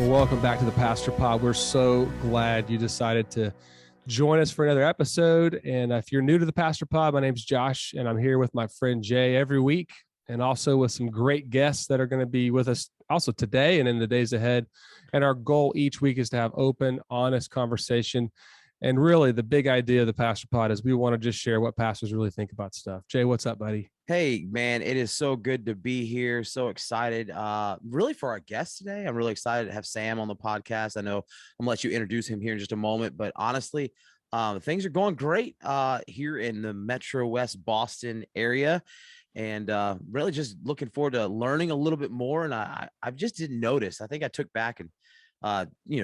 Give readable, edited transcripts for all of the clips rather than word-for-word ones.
Well, welcome back to the Pastor Pod. We're so glad you decided to join us for another episode. And if you're new to the Pastor Pod, my name's Josh, and I'm here with my friend Jay every week, and also with some great guests that are going to be with us also today and in the days ahead. And our goal each week is to have open, honest conversation. And really, the big idea of the Pastor Pod is we want to just share what pastors really think about stuff. Jay, what's up, buddy? Hey, man, it is so good to be here. So excited, really, for our guest today. I'm really excited to have Sam on the podcast. I know I'm gonna let you introduce him here in just a moment, but honestly, things are going great here in the Metro West Boston area, and really just looking forward to learning a little bit more. And I just didn't notice. I think I took back and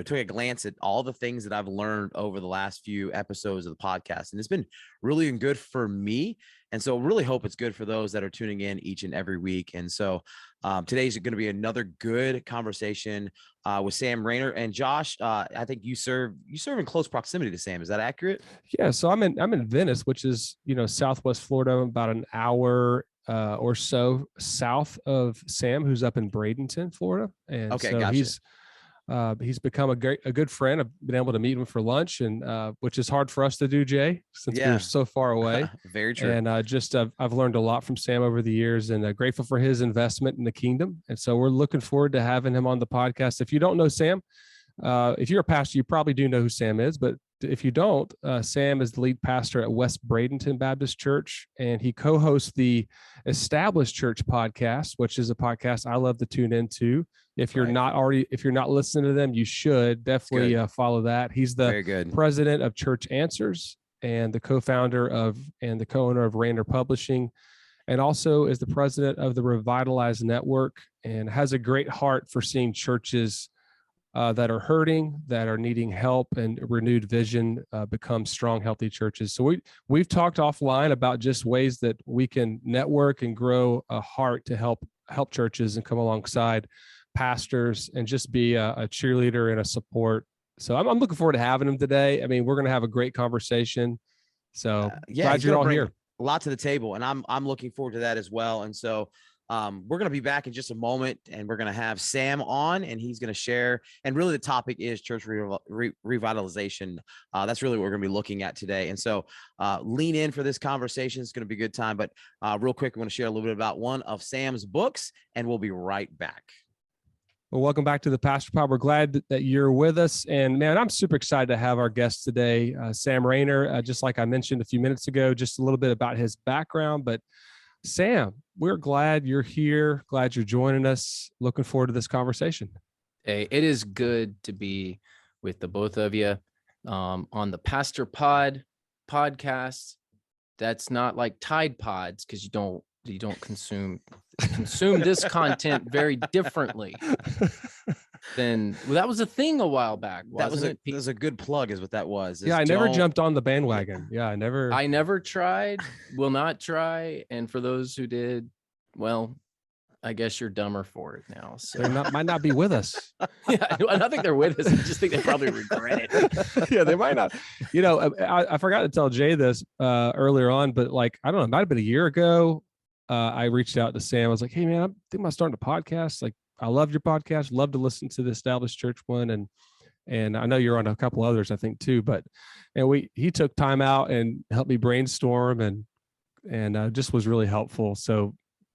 took a glance at all the things that I've learned over the last few episodes of the podcast. And it's been really good for me. And so really hope it's good for those that are tuning in each and every week. And so today's going to be another good conversation with Sam Rainer. And Josh, I think you serve in close proximity to Sam. Is that accurate? Yeah. So I'm in Venice, which is, Southwest Florida, about an hour or so south of Sam, who's up in Bradenton, Florida. And okay, so gotcha. he's become a good friend. I've been able to meet him for lunch, and which is hard for us to do, Jay, since we're so far away. Very true. And I've learned a lot from Sam over the years, and grateful for his investment in the kingdom. And so we're looking forward to having him on the podcast. If you don't know Sam, if you're a pastor, you probably do know who Sam is, but if you don't, Sam is the lead pastor at West Bradenton Baptist Church, and he co-hosts the Established Church podcast, which is a podcast I love to tune into. If you're not listening to them, you should definitely follow that. He's the president of Church Answers and the co-founder and the co-owner of Rainer Publishing, and also is the president of the Revitalization Network, and has a great heart for seeing churches that are hurting, that are needing help and renewed vision, become strong, healthy churches. So we've talked offline about just ways that we can network and grow a heart to help churches and come alongside pastors and just be a cheerleader and a support. So I'm looking forward to having him today. I mean, we're going to have a great conversation. So glad you're all here. A lot to the table, and I'm looking forward to that as well. And so we're going to be back in just a moment, and we're going to have Sam on, and he's going to share. And really, the topic is church revitalization. That's really what we're going to be looking at today. And so lean in for this conversation. It's going to be a good time. But real quick, I want to share a little bit about one of Sam's books, and we'll be right back. Well, welcome back to the Pastor Pod. We're glad that you're with us. And man, I'm super excited to have our guest today, Sam Rainer. Just like I mentioned a few minutes ago, just a little bit about his background. But Sam, we're glad you're here. Glad you're joining us. Looking forward to this conversation. Hey, it is good to be with the both of you on the Pastor Pod podcast. That's not like Tide Pods, because you don't consume this content very differently than that was a thing a while back. That was a good plug, is what that was. Yeah, I never jumped on the bandwagon. Yeah, I never tried, will not try. And for those who did, well, I guess you're dumber for it now. So they might not be with us. Yeah, I don't think they're with us. I just think they probably regret it. Yeah, they might not. I forgot to tell Jay this earlier on, but I don't know, it might have been a year ago. I reached out to Sam. I was like, hey man, I'm thinking about starting a podcast. Like, I love your podcast. Love to listen to the Established Church one. And I know you're on a couple others, I think too, he took time out and helped me brainstorm and just was really helpful. So,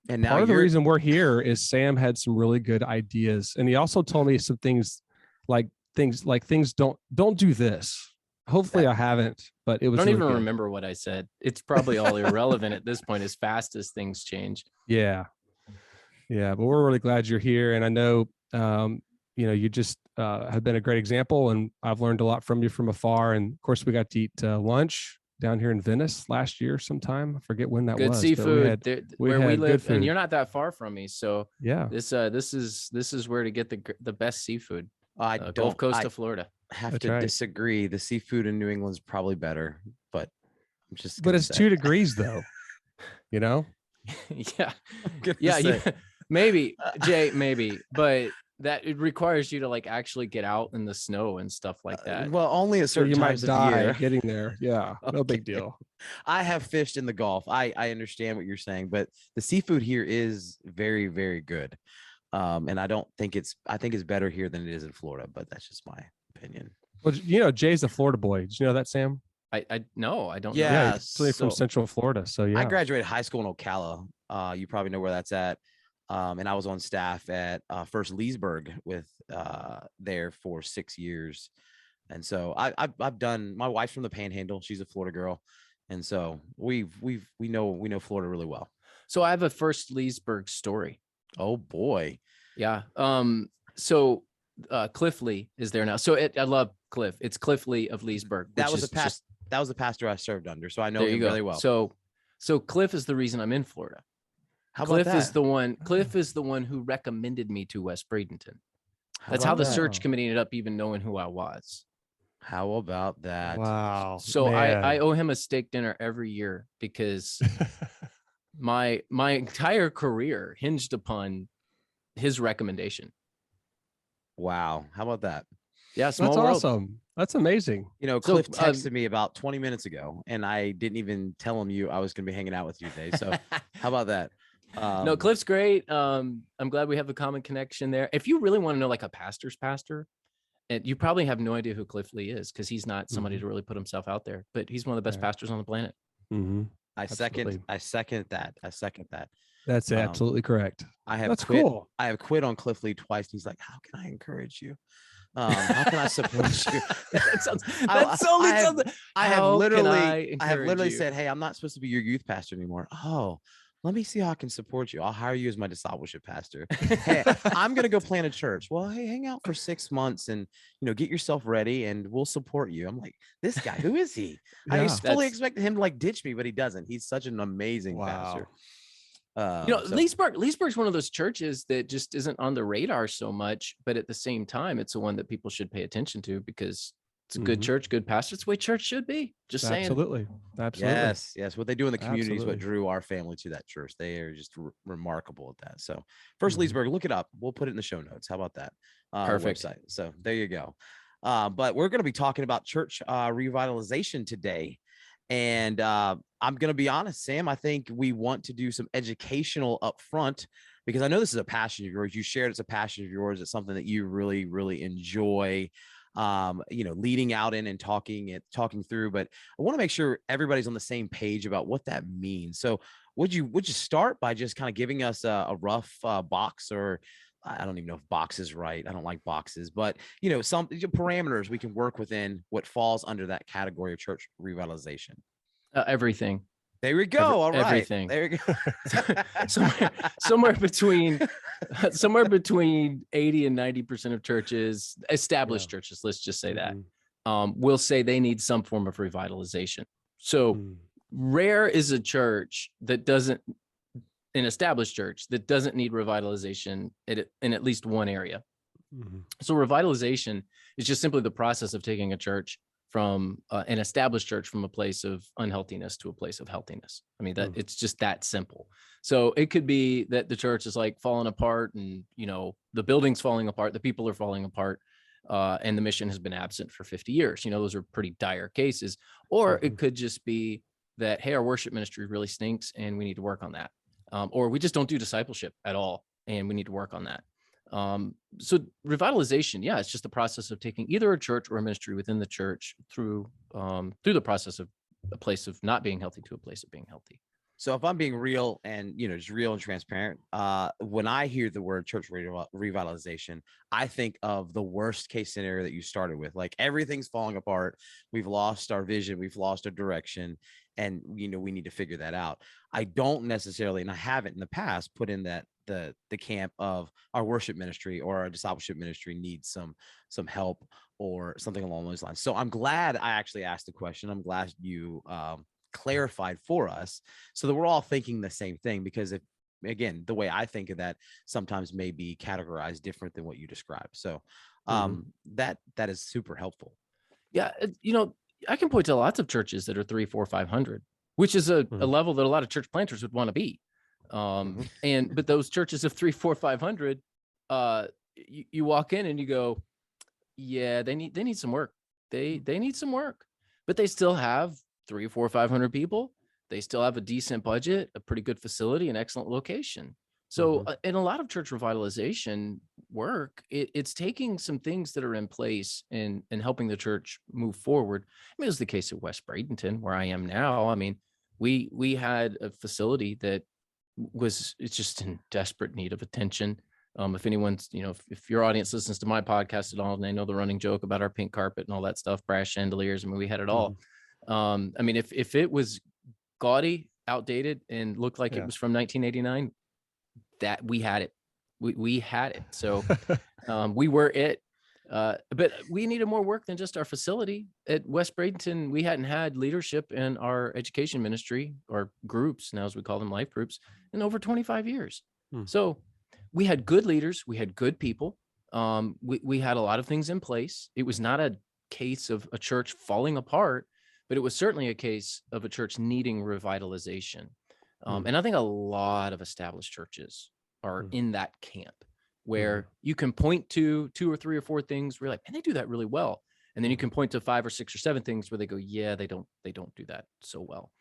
and now part of the reason we're here is Sam had some really good ideas. And he also told me some things like don't do this. Hopefully I haven't, but it was. I don't even remember what I said. It's probably all irrelevant at this point, as fast as things change. Yeah. But we're really glad you're here. And I know, you just have been a great example, and I've learned a lot from you from afar. And of course, we got to eat lunch down here in Venice last year sometime. I forget when that was. Good seafood where we live, and you're not that far from me. So yeah, this is where to get the best seafood. Gulf Coast of Florida. Have to disagree. The seafood in New England is probably better, but I'm just. But it's 2 degrees though. Yeah, maybe Jay, maybe, but that it requires you to actually get out in the snow and stuff like that. Well, only a certain times you might die year. getting there. Yeah, no big deal. I have fished in the Gulf. I understand what you're saying, but the seafood here is very, very good. And I think it's better here than it is in Florida, but that's just my opinion. Well, Jay's a Florida boy. Did you know that, Sam? I no, I don't know. Yeah, he's actually from Central Florida. So yeah, I graduated high school in Ocala. You probably know where that's at. And I was on staff at First Leesburg with there for 6 years. And so I've done. My wife's from the Panhandle. She's a Florida girl, and so we know Florida really well. So I have a First Leesburg story. Oh boy, yeah. So Cliff Lee is there now. So I love Cliff. It's Cliff Lee of Leesburg. That was the pastor I served under, so I know him really well. So Cliff is the reason I'm in Florida. How Cliff about that? is the one. Cliff is the one who recommended me to West Bradenton. That's how the search committee ended up even knowing who I was. How about that? Wow. So I owe him a steak dinner every year because my entire career hinged upon his recommendation. Wow. How about that? Yeah, that's world. Awesome. That's amazing. Cliff texted me about 20 minutes ago, and I didn't even tell him I was going to be hanging out with you today. So how about that? No, Cliff's great. I'm glad we have a common connection there. If you really want to know like a pastor's pastor, and you probably have no idea who Cliff Lee is because he's not somebody to really put himself out there, but he's one of the best pastors on the planet. Mm-hmm. I second that. That's absolutely correct. That's cool. I have quit on Cliff Lee twice. He's like, "How can I encourage you? How can I support you?" I have literally said, "Hey, I'm not supposed to be your youth pastor anymore." Oh, let me see how I can support you. I'll hire you as my discipleship pastor. Hey, I'm going to go plant a church. Well, hey, hang out for 6 months and, get yourself ready and we'll support you. I'm like, this guy, who is he? I fully expected him to like ditch me, but he doesn't. He's such an amazing pastor. Leesburg's one of those churches that just isn't on the radar so much, but at the same time, it's the one that people should pay attention to because it's a good church, good pastor. It's the way church should be. Just saying. Absolutely. Yes. What they do in the community is what drew our family to that church. They are just remarkable at that. So First Leesburg, look it up. We'll put it in the show notes. How about that? Perfect. Website. So there you go. But we're going to be talking about church revitalization today. And I'm going to be honest, Sam, I think we want to do some educational up front because I know this is a passion of yours. You shared it's a passion of yours. It's something that you really, really enjoy. Leading out in and talking through, but I want to make sure everybody's on the same page about what that means. So would you start by just kind of giving us a rough box, or I don't even know if box is right. I don't like boxes, but some parameters we can work within what falls under that category of church revitalization. Everything. There we go. All right. Everything. There you go. somewhere between 80 and 90% of churches, established churches, let's just say that, will say they need some form of revitalization. So rare is a church that doesn't, an established church that doesn't need revitalization in at least one area. So revitalization is just simply the process of taking a church from an established church from a place of unhealthiness to a place of healthiness. I mean, that it's just that simple. So it could be that the church is like falling apart and, the building's falling apart, the people are falling apart, and the mission has been absent for 50 years. Those are pretty dire cases. Or it could just be that, hey, our worship ministry really stinks and we need to work on that. Or we just don't do discipleship at all and we need to work on that. So revitalization, it's just the process of taking either a church or a ministry within the church through the process of a place of not being healthy to a place of being healthy. So if I'm being real and, just real and transparent, when I hear the word church revitalization, I think of the worst case scenario that you started with, like everything's falling apart. We've lost our vision. We've lost our direction. And, we need to figure that out. I don't necessarily, and I haven't in the past, put in that the camp of our worship ministry or our discipleship ministry needs some help or something along those lines. So I'm glad I actually asked the question. I'm glad you clarified for us so that we're all thinking the same thing, because again, the way I think of that sometimes may be categorized different than what you described. So that is super helpful. Yeah. I can point to lots of churches that are 300, 400, 500, which is a level that a lot of church planters would want to be. But those churches of 300, 400, 500, you walk in and you go, yeah, they need some work. They need some work, but they still have 300, 400, 500 people. They still have a decent budget, a pretty good facility, an excellent location. So in a lot of church revitalization work, it's taking some things that are in place and helping the church move forward. I mean, it was the case at West Bradenton, where I am now. I mean, we had a facility that it's just in desperate need of attention. If anyone's, if your audience listens to my podcast at all, and they know the running joke about our pink carpet and all that stuff, brass chandeliers, I mean, we had it all. I mean, if it was gaudy, outdated, and looked like it was from 1989, that we had it. We had it. So we were it. But we needed more work than just our facility. At West Bradenton, we hadn't had leadership in our education ministry, or groups, now as we call them, life groups, in over 25 years. So we had good leaders. We had good people. We had a lot of things in place. It was not a case of a church falling apart, but it was certainly a case of a church needing revitalization. And I think a lot of established churches are in that camp, where you can point to 2 or 3 or 4 things where you're like, man, they do that really well. And then you can point to 5 or 6 or 7 things where they go, yeah, they don't do that so well.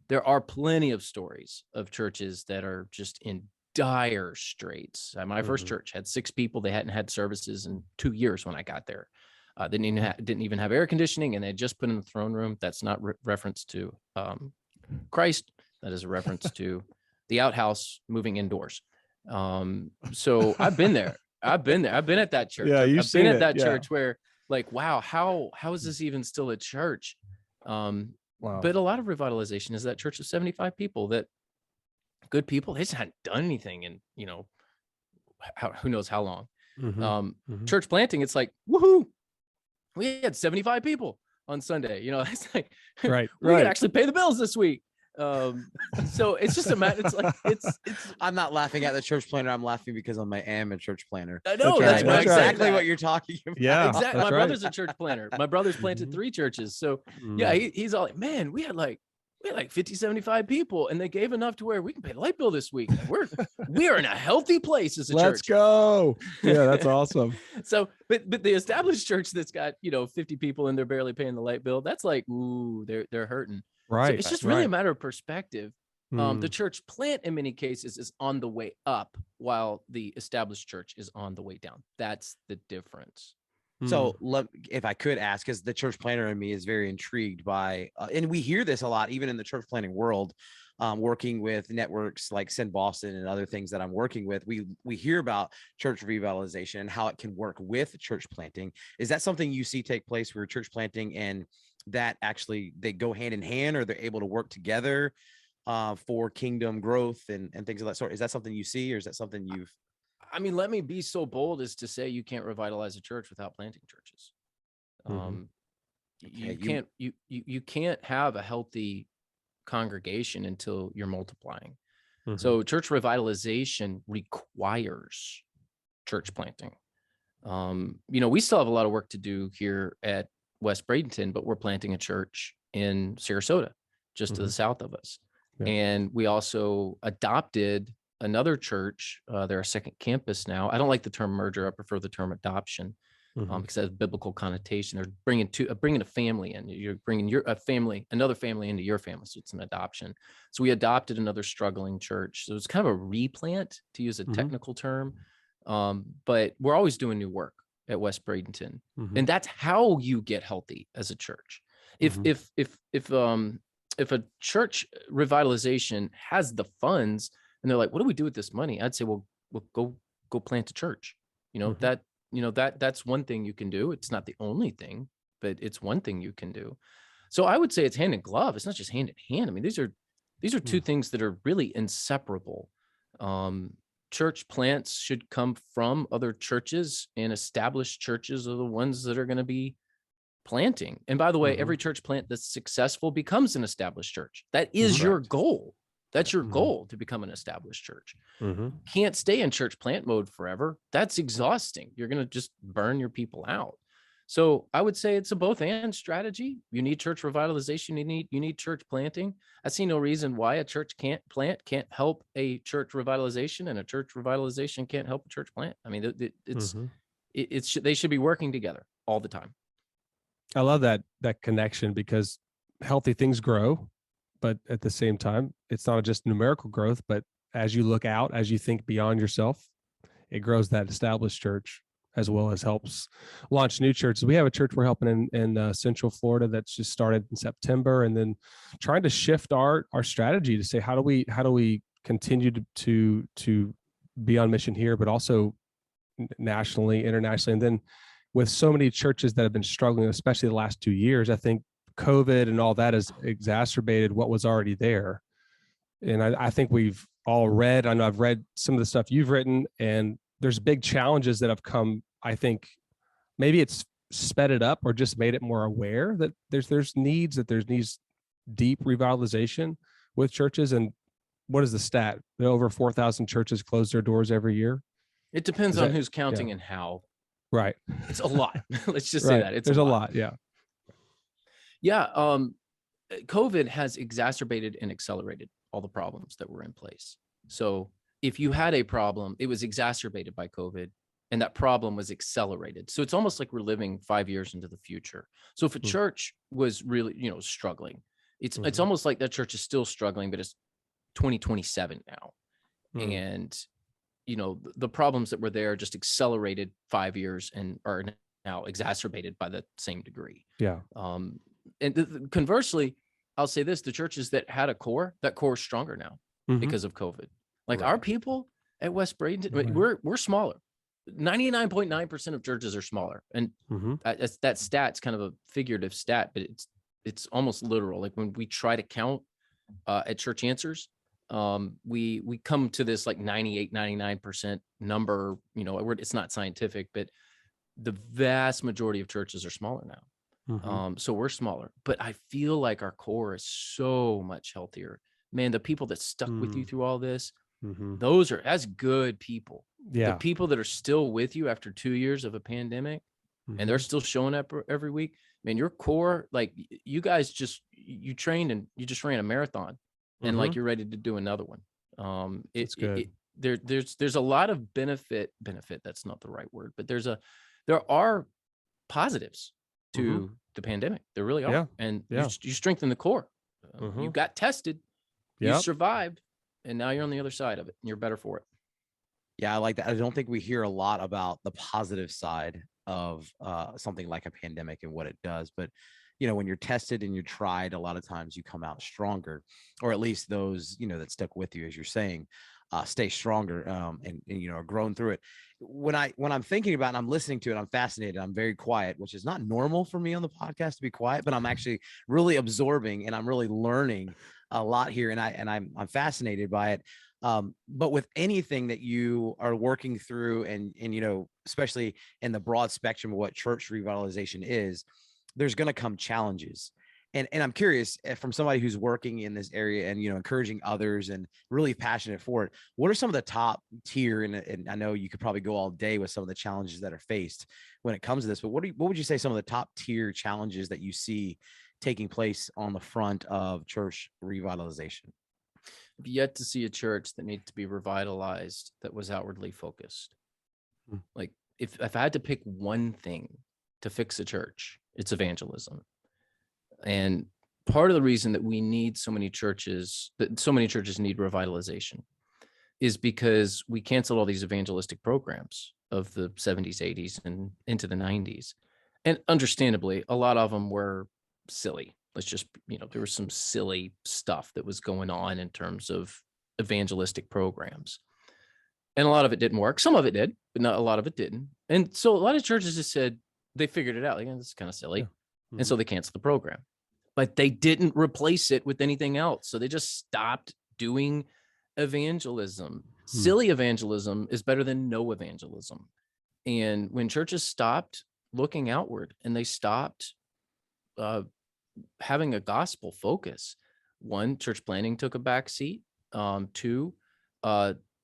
There are plenty of stories of churches that are just in dire straits. My first church had 6 people. They hadn't had services in 2 years when I got there. Didn't even have air conditioning, and they just put in the throne room. That's not reference to Christ. That is a reference to the outhouse moving indoors. So I've been there. I've been at that church. Yeah, I've been at that church where, like, wow, how is this even still a church? But a lot of revitalization is that church of 75 people, that good people, they just hadn't done anything in, who knows how long. Church planting, it's like, woohoo, we had 75 people on Sunday. It's like, we could actually pay the bills this week. So it's just a matter. It's like, it's I'm not laughing at the church planner. I'm laughing because I am a church planner. I know that's right. exactly what you're talking about. Yeah, exactly. My brother's a church planner. My brother's planted 3 churches. So yeah, he's all like, man, we had like 50, 75 people, and they gave enough to where we can pay the light bill this week. We're in a healthy place as a church. Let's go. Yeah, that's awesome. So, but the established church that's got, 50 people and they're barely paying the light bill, that's like, ooh, they're hurting. Right. So it's just really a matter of perspective. The church plant in many cases is on the way up, while the established church is on the way down. That's the difference. So if I could ask, because the church planner in me is very intrigued by, and we hear this a lot, even in the church planning world, working with networks like Send Boston and other things that I'm working with, we hear about church revitalization and how it can work with church planting. Is that something you see take place where church planting and that actually they go hand in hand, or they're able to work together for kingdom growth and things of that sort? Is that something you see, or is that something you've? I mean, let me be so bold as to say you can't revitalize a church without planting churches. You can't have a healthy congregation until you're multiplying. So church revitalization requires church planting. We still have a lot of work to do here at West Bradenton, but we're planting a church in Sarasota, just to the south of us. Yeah. And we also adopted another church. They're a second campus now. I don't like the term merger. I prefer the term adoption because it has biblical connotation. They're bringing a family in. You're bringing another family into your family. So it's an adoption. So we adopted another struggling church. So it's kind of a replant, to use a technical term. But we're always doing new work at West Bradenton, and that's how you get healthy as a church. If a church revitalization has the funds, and they're like, what do we do with this money? I'd say, well, go plant a church. That's one thing you can do. It's not the only thing, but it's one thing you can do. So I would say it's hand in glove. It's not just hand in hand. I mean, these are 2 things that are really inseparable. Church plants should come from other churches, and established churches are the ones that are going to be planting. And by the way, every church plant that's successful becomes an established church. That is your goal. That's your goal, to become an established church. Can't stay in church plant mode forever. That's exhausting. You're going to just burn your people out. So I would say it's a both and strategy. You need church revitalization. You need church planting. I see no reason why a church can't help a church revitalization, and a church revitalization can't help a church plant. I mean, they should be working together all the time. I love that connection, because healthy things grow, but at the same time, it's not just numerical growth, but as you look out, as you think beyond yourself, it grows that established church as well as helps launch new churches. We have a church we're helping in Central Florida that's just started in September, and then trying to shift our strategy to say how do we continue to be on mission here, but also nationally, internationally, and then with so many churches that have been struggling, especially the last 2 years, I think COVID and all that has exacerbated what was already there. And I think we've all read, I know I've read some of the stuff you've written, and there's big challenges that have come. I think maybe it's sped it up or just made it more aware that there's needs deep revitalization with churches. And what is the stat? Over 4,000 churches close their doors every year. It depends on who's counting and how. Right. It's a lot. Let's just say that There's a lot. Yeah. Yeah. COVID has exacerbated and accelerated all the problems that were in place. So if you had a problem, it was exacerbated by COVID, and that problem was accelerated. So it's almost like we're living 5 years into the future. So if a church was really, struggling, it's almost like that church is still struggling, but it's 2027 now. And, the problems that were there just accelerated 5 years and are now exacerbated by the same degree. Yeah. And conversely, I'll say this, the churches that had a core, that core is stronger now because of COVID. Like our people at West Bradenton, we're smaller. 99.9% of churches are smaller. And that stat's kind of a figurative stat, but it's almost literal. Like when we try to count at Church Answers, we come to this like 98, 99% number. It's not scientific, but the vast majority of churches are smaller now. So we're smaller, but I feel like our core is so much healthier. Man, the people that stuck with you through all this, that's good people. Yeah. The people that are still with you after 2 years of a pandemic and they're still showing up every week, man, your core, like you guys you trained and you just ran a marathon and like you're ready to do another one. It's good. There's a lot of benefit. That's not the right word, but there are positives to the pandemic. There really are. Yeah. And you strengthen the core. You got tested, you survived, and now you're on the other side of it and you're better for it. Yeah, I like that. I don't think we hear a lot about the positive side of something like a pandemic and what it does. But, when you're tested and you're tried, a lot of times you come out stronger, or at least those, that stuck with you, as you're saying, stay stronger and are growing through it. When I'm thinking about it and I'm listening to it, I'm fascinated. I'm very quiet, which is not normal for me on the podcast to be quiet, but I'm actually really absorbing and I'm really learning a lot here. And I'm fascinated by it. But with anything that you are working through and especially in the broad spectrum of what church revitalization is, there's going to come challenges. And I'm curious, from somebody who's working in this area and, encouraging others and really passionate for it, what are some of the top tier, and I know you could probably go all day with some of the challenges that are faced when it comes to this, but what would you say some of the top tier challenges that you see taking place on the front of church revitalization? I've yet to see a church that needs to be revitalized that was outwardly focused. Like if I had to pick one thing to fix a church, it's evangelism. And part of the reason that we need so many churches need revitalization is because we canceled all these evangelistic programs of the 70s, 80s, and into the 90s. And understandably, a lot of them were silly. There was some silly stuff that was going on in terms of evangelistic programs. And a lot of it didn't work. Some of it did, but not a lot of it didn't. And so a lot of churches just said, they figured it out. Like, this is kind of silly. Yeah. And so they canceled the program. But they didn't replace it with anything else. So they just stopped doing evangelism. Silly evangelism is better than no evangelism. And when churches stopped looking outward and they stopped having a gospel focus, one, church planning took a back seat. Two,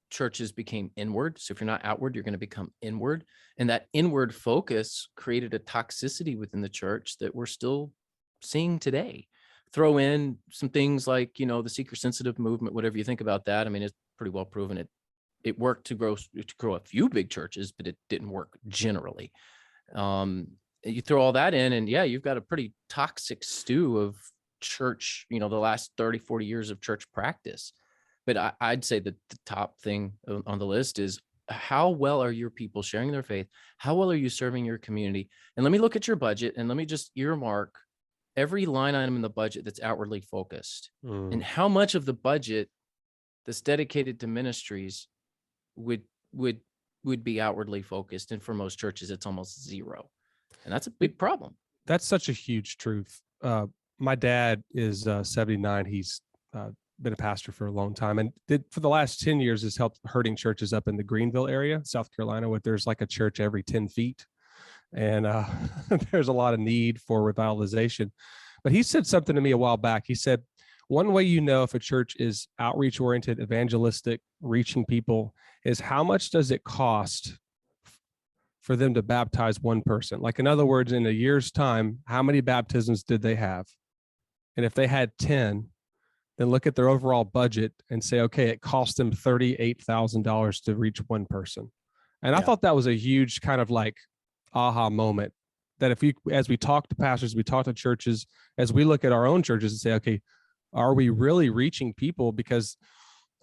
churches became inward. So if you're not outward, you're going to become inward. And that inward focus created a toxicity within the church that we're still seeing today. Throw in some things like, the seeker sensitive movement, whatever you think about that. I mean, it's pretty well proven it worked to grow a few big churches, but it didn't work generally. You throw all that in and you've got a pretty toxic stew of church, the last 30, 40 years of church practice. But I'd say that the top thing on the list is, how well are your people sharing their faith? How well are you serving your community? And let me look at your budget and let me just earmark every line item in the budget that's outwardly focused, and how much of the budget that's dedicated to ministries would be outwardly focused. And for most churches, it's almost zero. And that's a big problem. That's such a huge truth. My dad is 79. He's been a pastor for a long time, and did for the last 10 years has helped hurting churches up in the Greenville area, South Carolina, where there's like a church every 10 feet. And there's a lot of need for revitalization. But he said something to me a while back. He said, one way you know if a church is outreach oriented, evangelistic, reaching people, is how much does it cost for them to baptize one person? Like, in other words, in a year's time, how many baptisms did they have? And if they had 10, then look at their overall budget and say, okay, it cost them $38,000 to reach one person. And I thought that was a huge kind of like aha moment, that if we, as we talk to pastors, we talk to churches, as we look at our own churches and say, okay, are we really reaching people? Because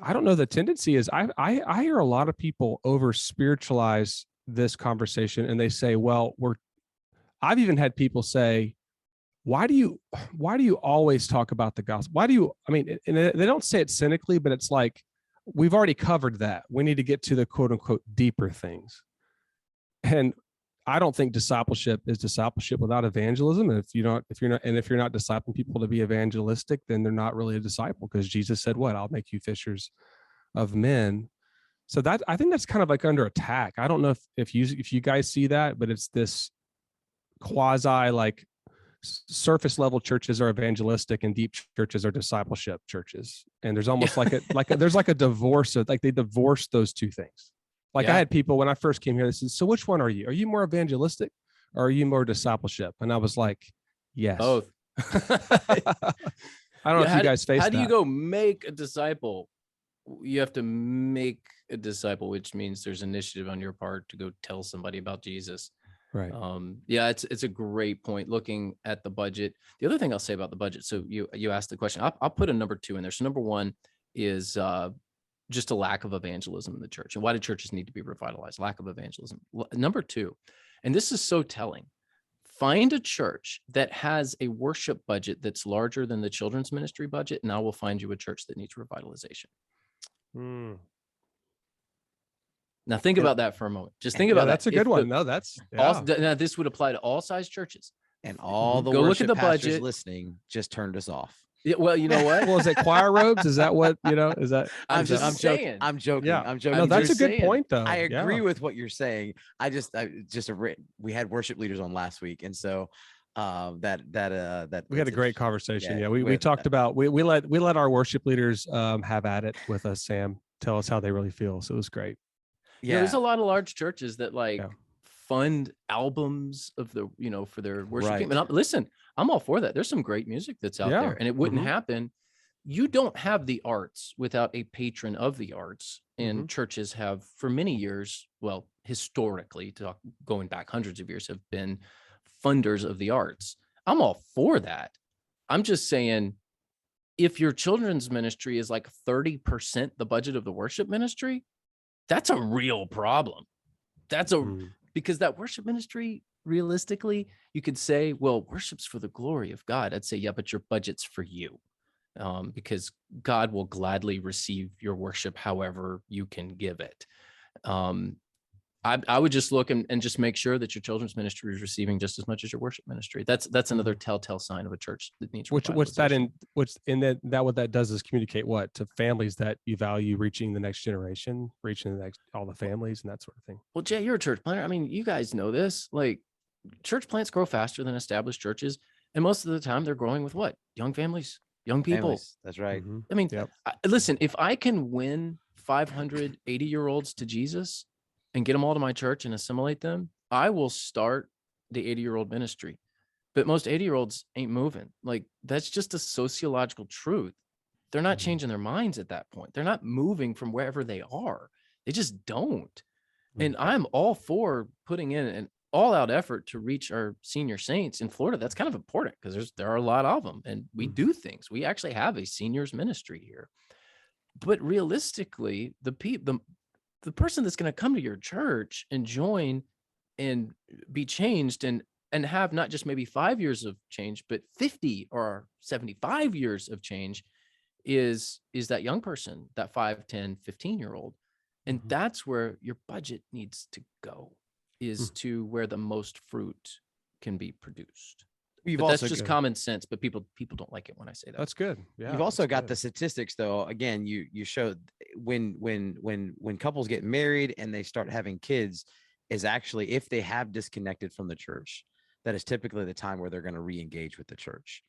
I don't know, the tendency is I hear a lot of people over spiritualize this conversation, and they say, well, I've even had people say, why do you always talk about the gospel? Why do you, I mean, and they don't say it cynically, but it's like, we've already covered that. We need to get to the quote unquote deeper things. And I don't think discipleship is discipleship without evangelism. And if you're not discipling people to be evangelistic, then they're not really a disciple, because Jesus said, what? I'll make you fishers of men. So that, I think that's kind of like under attack. I don't know if you guys see that, but it's this quasi like surface level churches are evangelistic and deep churches are discipleship churches. And there's almost there's like a divorce of, like, they divorced those two things. Like, I had people when I first came here, they said, so which one are you? Are you more evangelistic or are you more discipleship? And I was like, yes. Both. I don't know if you guys face that. How do you go make a disciple? You have to make a disciple, which means there's initiative on your part to go tell somebody about Jesus. Right. It's a great point looking at the budget. The other thing I'll say about the budget, so you asked the question, I'll put a number 2 in there. So number 1 is just a lack of evangelism in the church. And why do churches need to be revitalized? Lack of evangelism. Number 2, and this is so telling, find a church that has a worship budget that's larger than the children's ministry budget, and I will find you a church that needs revitalization. Now think about that for a moment. Just think about that. That's a good one. No, that's now this would apply to all size churches. And all the go look at the pastors budget. Listening just turned us off. Yeah, well, you know what? Well, is it choir robes? Is that what, is that? I'm saying. I'm joking. Yeah. I'm joking. No, that's a good point, though. I agree with what you're saying. We had worship leaders on last week, and so that we had a great conversation. Yeah, we talked about we let our worship leaders have at it with us, Sam. Tell us how they really feel. So it was great. Yeah, there's a lot of large churches that fund albums of the for their worship team. And listen, I'm all for that. There's some great music that's out there, and it wouldn't happen. You don't have the arts without a patron of the arts, and churches have for many years, well, historically, going back hundreds of years, have been funders of the arts. I'm all for that. I'm just saying, if your children's ministry is like 30% the budget of the worship ministry, that's a real problem. Because that worship ministry, realistically, you could say, well, worship's for the glory of God. I'd say, yeah, but your budget's for you, because God will gladly receive your worship however you can give it. I would just look and just make sure that your children's ministry is receiving just as much as your worship ministry. That's another telltale sign of a church that needs what that does is communicate what to families, that you value reaching the next generation, reaching all the families and that sort of thing. Well, Jay, you're a church planter. I mean, you guys know this. Like, church plants grow faster than established churches, and most of the time they're growing with what? Young families, young people. That's right. I mean, listen, if I can win 500 80-year-olds to Jesus and get them all to my church and assimilate them, I will start the 80-year-old ministry. But most 80-year-olds ain't moving. Like, that's just a sociological truth. They're not changing their minds at that point. They're not moving from wherever they are. They just don't. And I'm all for putting in an all-out effort to reach our senior saints in Florida. That's kind of important because there are a lot of them, and we do things. We actually have a seniors ministry here. But realistically, the person that's going to come to your church and join and be changed and have not just maybe 5 years of change, but 50 or 75 years of change is that young person, that 5, 10, 15-year-old. And Mhm. that's where your budget needs to go, is to where the most fruit can be produced. You've But that's also just common sense, but people don't like it when I say that. That's good. Yeah, You've also that's got good. the statistics, though. Again, you showed when couples get married and they start having kids, is actually if they have disconnected from the church, that is typically the time where they're going to re-engage with the church.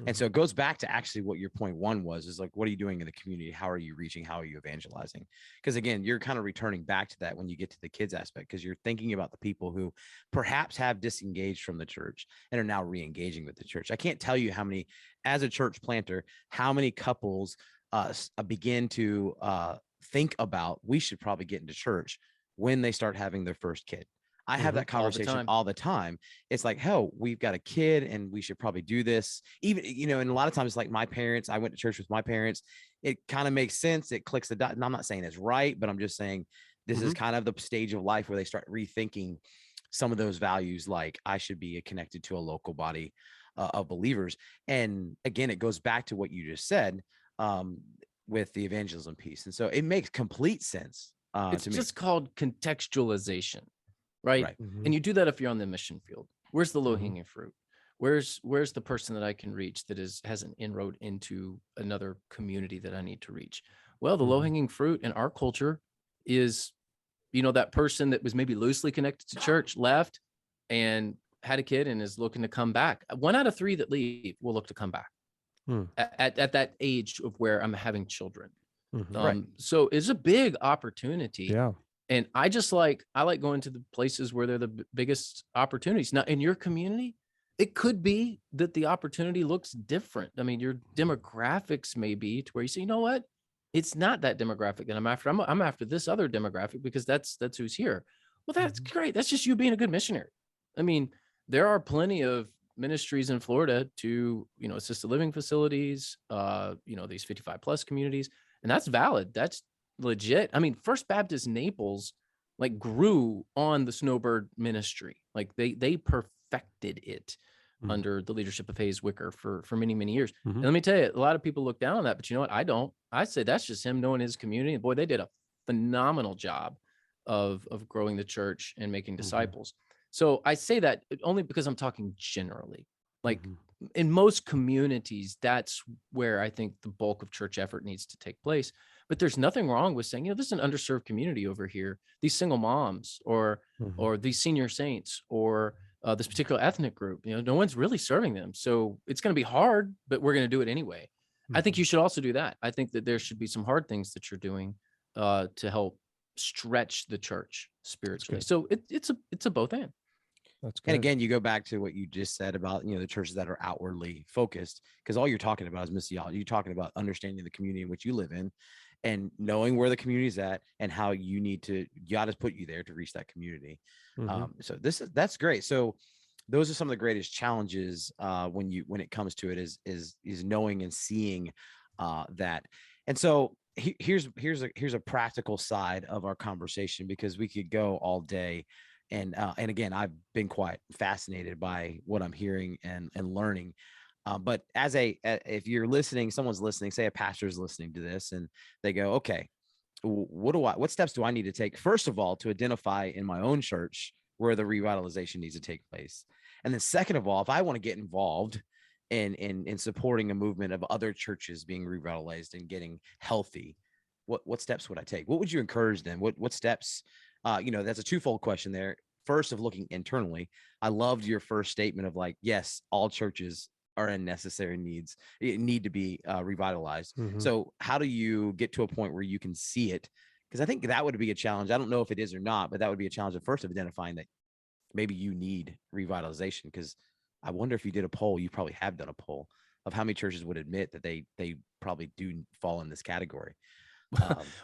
And so it goes back to actually what your point one was, is like, what are you doing in the community? How are you reaching? How are you evangelizing? Because again, you're kind of returning back to that when you get to the kids aspect, because you're thinking about the people who perhaps have disengaged from the church and are now re-engaging with the church. I can't tell you how many, as a church planter, how many couples begin to think about, we should probably get into church when they start having their first kid. I have that conversation all the time. It's like, hell, we've got a kid and we should probably do this. Even, and a lot of times, like my parents, I went to church with my parents. It kind of makes sense. It clicks the dot. And I'm not saying it's right, but I'm just saying this is kind of the stage of life where they start rethinking some of those values. Like, I should be connected to a local body of believers. And again, it goes back to what you just said with the evangelism piece. And so it makes complete sense. It's to just me. called contextualization. Right. And you do that if you're on the mission field. Where's the low-hanging fruit? Where's the person that I can reach that has an inroad into another community that I need to reach? Well, the low-hanging fruit in our culture is, that person that was maybe loosely connected to church, left and had a kid and is looking to come back. 1 out of 3 that leave will look to come back at that age of where I'm having children. So it's a big opportunity. Yeah. And I like going to the places where they're the biggest opportunities. Now, in your community, it could be that the opportunity looks different. I mean, your demographics may be to where you say, you know what? It's not that demographic that I'm after. I'm after this other demographic because that's who's here. Well, that's great. That's just you being a good missionary. I mean, there are plenty of ministries in Florida to, assisted living facilities, these 55 plus communities, and that's valid. That's legit. I mean, First Baptist Naples grew on the Snowbird ministry. Like they perfected it under the leadership of Hayes Wicker for many, many years. And let me tell you, a lot of people look down on that, but you know what? I don't. I say that's just him knowing his community. And boy, they did a phenomenal job of growing the church and making disciples. So I say that only because I'm talking generally. Like in most communities, that's where I think the bulk of church effort needs to take place. But there's nothing wrong with saying, this is an underserved community over here. These single moms or these senior saints or this particular ethnic group, no one's really serving them. So it's going to be hard, but we're going to do it anyway. I think you should also do that. I think that there should be some hard things that you're doing to help stretch the church spiritually. So it's a both and. That's good. And again, you go back to what you just said about, the churches that are outwardly focused, because all you're talking about is missiology. You're talking about understanding the community in which you live in and knowing where the community is at and how you need to, God has put you there to reach that community. So that's great. So those are some of the greatest challenges when it comes to it is knowing and seeing that. And so here's a practical side of our conversation, because we could go all day. And again, I've been quite fascinated by what I'm hearing and learning. But if you're listening, someone's listening, say a pastor's listening to this and they go, okay, what steps do I need to take? First of all, to identify in my own church where the revitalization needs to take place. And then second of all, if I want to get involved in supporting a movement of other churches being revitalized and getting healthy, what steps would I take? What would you encourage them? What steps? That's a twofold question there. First, of looking internally, I loved your first statement of yes, all churches are in necessary needs, need to be revitalized. So how do you get to a point where you can see it? Because I think that would be a challenge. I don't know if it is or not, but that would be a challenge at first of identifying that maybe you need revitalization. Because I wonder if you did a poll, you probably have done a poll of how many churches would admit that they probably do fall in this category.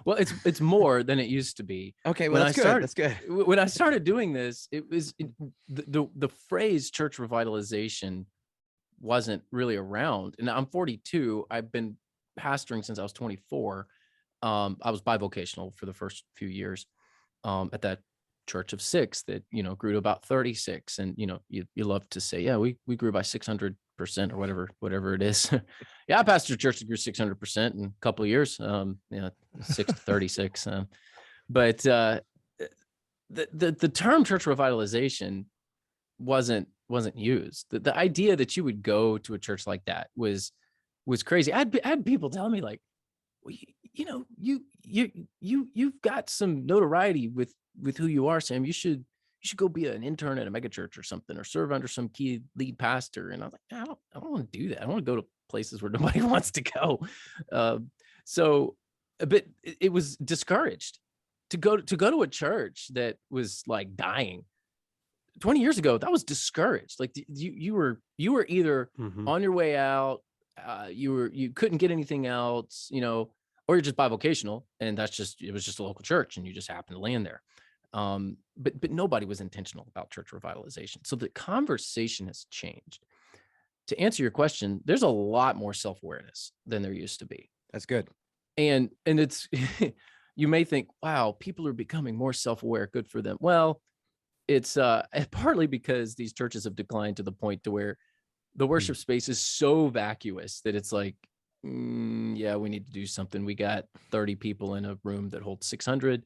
Well, it's more than it used to be. Okay, well, that's good. When I started doing this, it was the phrase church revitalization wasn't really around. And I'm 42. I've been pastoring since I was 24. I was bivocational for the first few years at that church of 6 that, grew to about 36. And, you love to say, yeah, we grew by 600% or whatever it is. Yeah, I pastored a church that grew 600% in a couple of years, 6 to 36. But the term church revitalization wasn't used. The idea that you would go to a church like that was crazy. I had people telling me like, well, you've got some notoriety with who you are, Sam. You should go be an intern at a mega church or something, or serve under some key lead pastor. And I was like, I don't want to do that. I want to go to places where nobody wants to go. So a bit, it was discouraged to go to a church that was like dying. 20 years ago, that was discouraged. Like you were either on your way out, you couldn't get anything else, or you're just bivocational, and it was just a local church, and you just happened to land there. But nobody was intentional about church revitalization. So the conversation has changed. To answer your question, there's a lot more self-awareness than there used to be. That's good. And it's you may think, wow, people are becoming more self-aware. Good for them. Well, it's partly because these churches have declined to the point to where the worship space is so vacuous that it's like, yeah, we need to do something. We got 30 people in a room that holds 600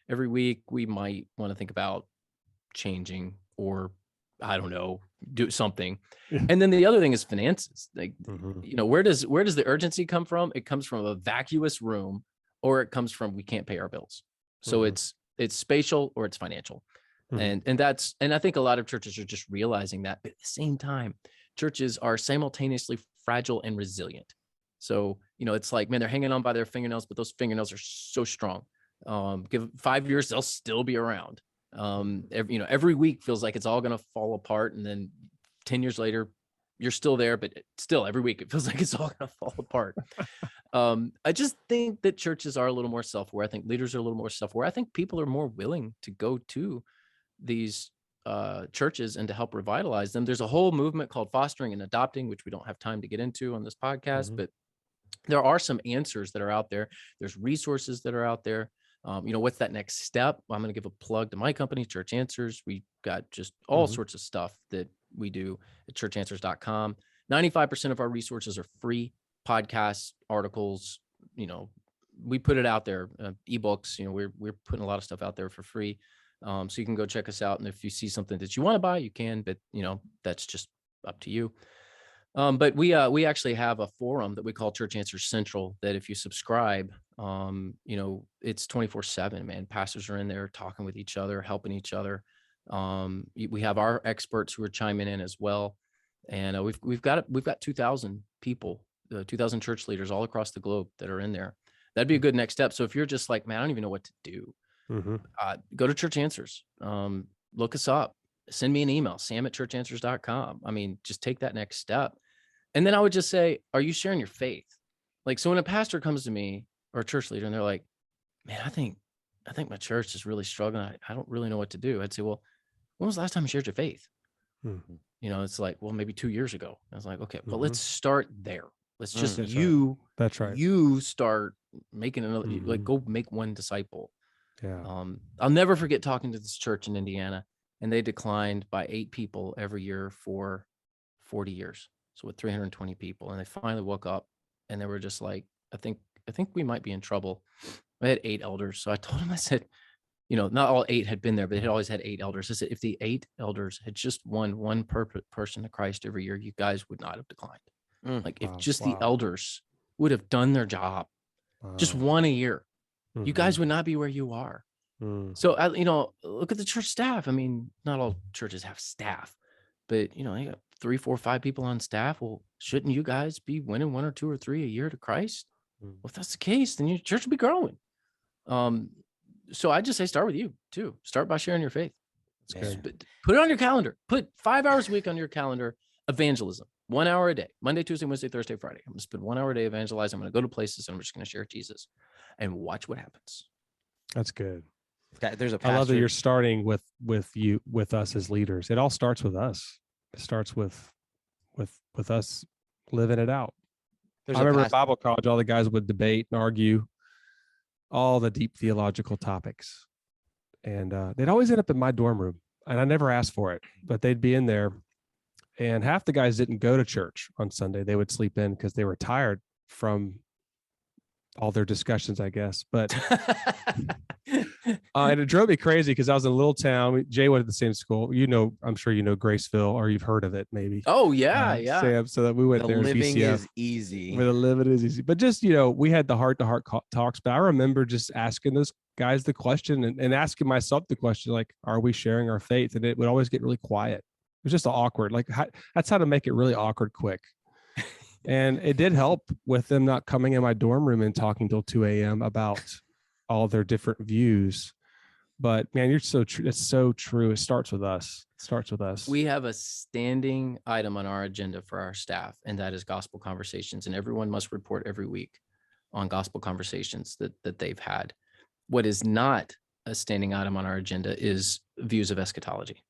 every week. We might want to think about changing, or I don't know, do something. And then the other thing is finances. Like, where does the urgency come from? It comes from a vacuous room, or it comes from we can't pay our bills. So it's spatial or it's financial. And I think a lot of churches are just realizing that. But at the same time, churches are simultaneously fragile and resilient. So, it's like, man, they're hanging on by their fingernails, but those fingernails are so strong. Give 5 years, they'll still be around. Every week feels like it's all going to fall apart. And then 10 years later, you're still there, but still every week it feels like it's all going to fall apart. I just think that churches are a little more self-aware. I think leaders are a little more self-aware. I think people are more willing to go to these churches and to help revitalize them. There's a whole movement called fostering and adopting, which we don't have time to get into on this podcast, but there are some answers that are out there. There's resources that are out there. What's that next step? I'm going to give a plug to my company, Church Answers. We got just all sorts of stuff that we do at churchanswers.com. 95% of our resources are free: podcasts, articles. We put it out there, ebooks. We're putting a lot of stuff out there for free. So you can go check us out. And if you see something that you want to buy, you can, but that's just up to you. But we actually have a forum that we call Church Answers Central, that if you subscribe, it's 24/7, man. Pastors are in there talking with each other, helping each other. We have our experts who are chiming in as well. And we've got 2,000 people, 2,000 church leaders all across the globe that are in there. That'd be a good next step. So if you're just like, man, I don't even know what to do, go to Church Answers, look us up, send me an email, sam@churchanswers.com. I mean, just take that next step. And then I would just say, are you sharing your faith? Like, so when a pastor comes to me or a church leader and they're like, man, I think my church is really struggling. I don't really know what to do. I'd say, well, when was the last time you shared your faith? It's like, well, maybe 2 years ago. I was like, okay, well, let's start there. Let's just That's right. You start making another, like, go make one disciple. Yeah. I'll never forget talking to this church in Indiana, and they declined by 8 people every year for 40 years. So with 320 people, and they finally woke up and they were just like, I think we might be in trouble. I had 8 elders. So I told them, I said, not all 8 had been there, but they had always had 8 elders. I said, if the 8 elders had just won one person to Christ every year, you guys would not have declined. If just the elders would have done their job, just one a year, you guys would not be where you are. So, look at the church staff. I mean, not all churches have staff, but, you got 3, 4, 5 people on staff. Well, shouldn't you guys be winning 1 or 2 or 3 a year to Christ? Well, if that's the case, then your church will be growing. So I just say, start with you too. Start by sharing your faith. Put it on your calendar. Put 5 hours a week on your calendar. Evangelism, 1 hour a day, Monday, Tuesday, Wednesday, Thursday, Friday. I'm going to spend 1 hour a day evangelizing. I'm going to go to places and I'm just going to share Jesus and watch what happens. That's good. There's a I love that you're starting with us as leaders. It all starts with us. It starts with us living it out. I remember in Bible college, all the guys would debate and argue all the deep theological topics. And they'd always end up in my dorm room, and I never asked for it, but they'd be in there. And half the guys didn't go to church on Sunday. They would sleep in because they were tired from all their discussions, I guess. But and it drove me crazy because I was in a little town. Jay went to the same school. I'm sure you know Graceville, or you've heard of it, maybe. Oh yeah. Sam. So that we went there. Living BCF, is easy. where the living is easy. But just we had the heart-to-heart talks. But I remember just asking those guys the question and asking myself the question, like, are we sharing our faith? And it would always get really quiet. It was just awkward. Like that's how to make it really awkward quick. And it did help with them not coming in my dorm room and talking till 2 a.m. about all their different views. But man, you're so true. It's so true. It starts with us. We have a standing item on our agenda for our staff, and that is gospel conversations. And everyone must report every week on gospel conversations that they've had. What is not a standing item on our agenda is views of eschatology.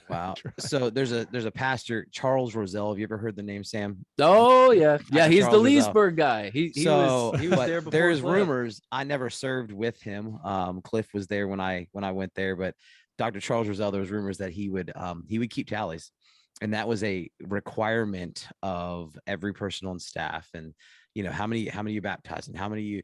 Wow. So there's a pastor, Charles Roselle. Have you ever heard the name, Sam? Oh yeah. Yeah. He's Charles the Roselle. Leesburg guy. He was there before. There's Cliff. rumors. I never served with him. Cliff was there when I went there, but Dr. Charles Roselle, there was rumors that he would keep tallies. And that was a requirement of every person on staff. And how many you baptized, and how many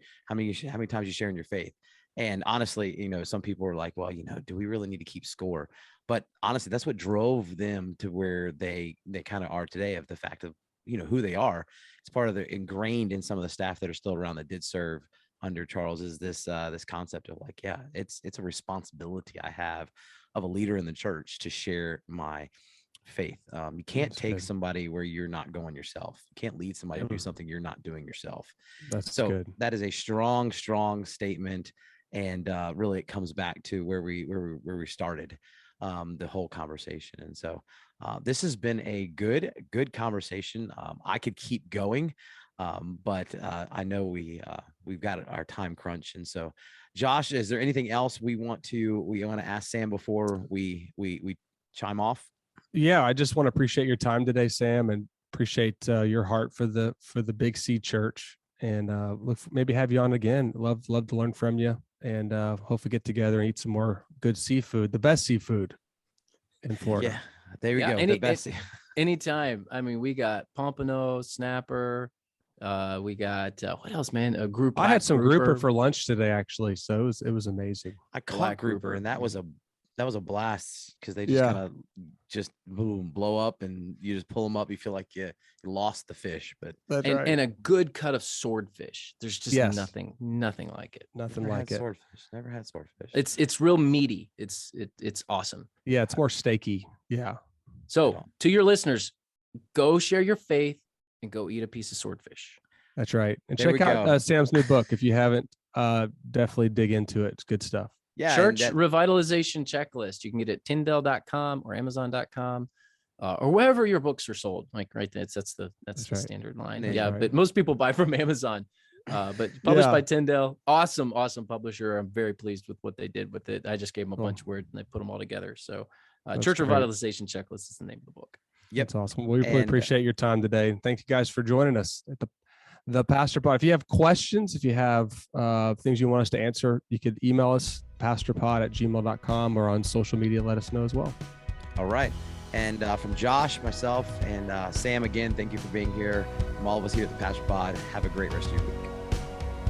times you share in your faith. And honestly, some people were like, well, do we really need to keep score? But honestly, that's what drove them to where they kind of are today, of the fact of, who they are. It's part of the ingrained in some of the staff that are still around that did serve under Charles, is this concept of like, yeah, it's a responsibility I have of a leader in the church to share my faith. You can't take somebody where you're not going yourself. You can't lead somebody to do something you're not doing yourself. That's so good. That is a strong statement. And really it comes back to where we started the whole conversation. And so this has been a good conversation. I could keep going, but I know we've got our time crunch. And so, Josh, is there anything else we want to ask Sam before we chime off? Yeah, I just want to appreciate your time today, Sam, and appreciate your heart for the Big C Church. And maybe have you on again. Love to learn from you, and hopefully get together and eat some more good seafood, the best seafood in Florida. Yeah, there we go. The best. Anytime. I mean, we got pompano, snapper. We got what else, man? A group. I had some grouper for lunch today, actually, so it was amazing. I caught grouper, and that was a blast, because they just kind of just boom, blow up, and you just pull them up. You feel like you lost the fish, but and a good cut of swordfish. There's just nothing like it. Nothing like it. Swordfish. Never had swordfish. It's real meaty. It's awesome. Yeah, it's more steaky. Yeah. So to your listeners, go share your faith and go eat a piece of swordfish. That's right. And check out Sam's new book if you haven't. Definitely dig into it. It's good stuff. Yeah, Church Revitalization Checklist. You can get it at Tyndale.com or Amazon.com, or wherever your books are sold. Like right there, that's the standard line. Yeah, but most people buy from Amazon. But published by Tyndale. Awesome publisher. I'm very pleased with what they did with it. I just gave them a bunch of words and they put them all together. So Church Revitalization Checklist is the name of the book. Yep. That's awesome. We really appreciate your time today. Thank you guys for joining us at the Pastor Pod. If you have questions, if you have things you want us to answer, you could email us, pastorpod@gmail.com, or on social media, let us know as well. All right. And from Josh, myself, and Sam, again, thank you for being here. From all of us here at the Pastor Pod, have a great rest of your week.